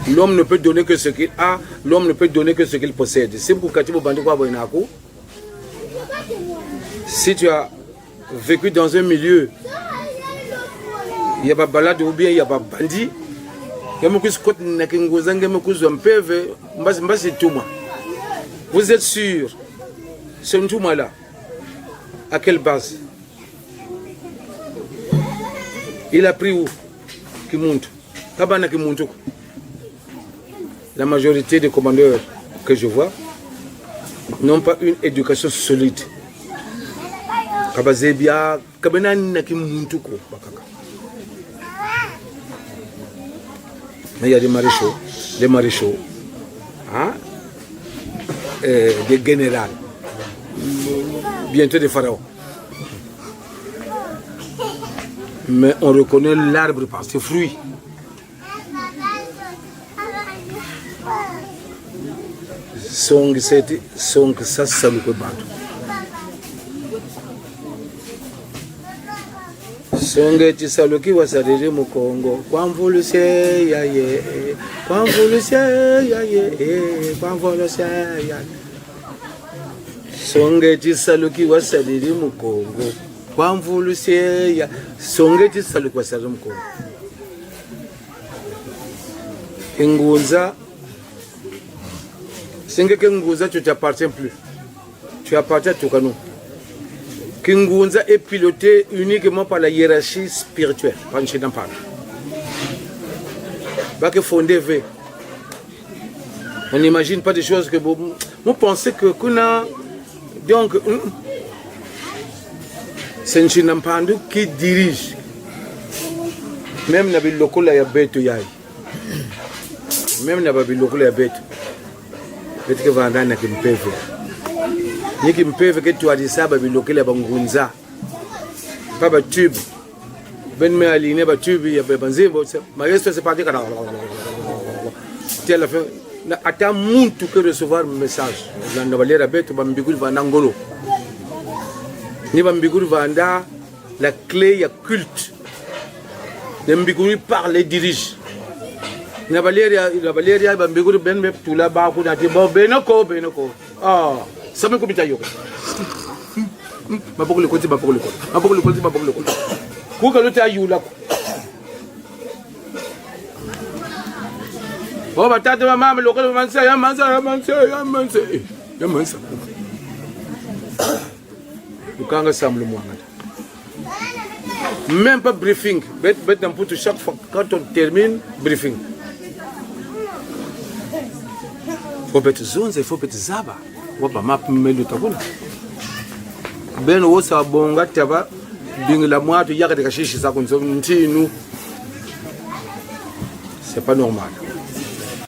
L'homme ne peut donner que ce qu'il a, l'homme ne peut donner que ce qu'il possède. Si tu as vécu dans un milieu, il y a pas balade ou bien il y a pas bandit, vous êtes sûr, c'est un tout là. À quelle base? Il a pris où? Qui monte? La majorité des commandeurs que je vois n'ont pas une éducation solide. Mais il y a des maréchaux, hein? Des généraux, bientôt des pharaons. Mais on reconnaît l'arbre par ses fruits. Song ça saluko bantu. Songe ti saluki wasadiri mukongo. Kwamvuluse ya ye. Kwamvuluse ya ye. Kwamvuluse ya. Songe ti saluki wasadiri mukongo. Kwamvuluse ya. Songe ti saluki wasadiri mukongo. Ingunza. Kingunza, tu t'appartiens plus. Tu appartiens à Toukano. Kingunza est piloté uniquement par la hiérarchie spirituelle. On n'imagine pas des choses que vous pensez que Kuna. Donc, c'est Nchinampandu qui dirige. Même Nabil Lokola Yabeto Yai. Même Nabil Lokola Yabeto. Peut-être que Vandana qui me peut faire. Ni qui me peut faire que tu as dit ça, Babiloké la Bangunza. Pas de tube. Ben me aligné, ba tube, il y a Banzimbo. Ma reste c'est parti. Tiens la fin. Attends, tout que recevoir un message. Dans la valeur à bête, Bambigul Vandangolo. Ni Bambigul Vanda, la clé, il y a culte. Bambigul parle et dirige. La Valéria Bambiguru Ben Tula Baku Natibo Benoko. Ah, ça me comit à yo. Ma pour le côté, ma pour le côté. Ma pour le côté, ma pour le côté. Kouka you là. Oh, ma tante, ma maman, le côté, Yamansa. Ukanga semble moi. Même pas briefing. Bête d'un pour chaque fois quand on termine, briefing. Faut peut-être zone, il faut peut-être zaba. Wapa map melu tabuna. Ben wosa bonga taba bing la moite yaka de kashishi sa konso ntinu. C'est pas normal.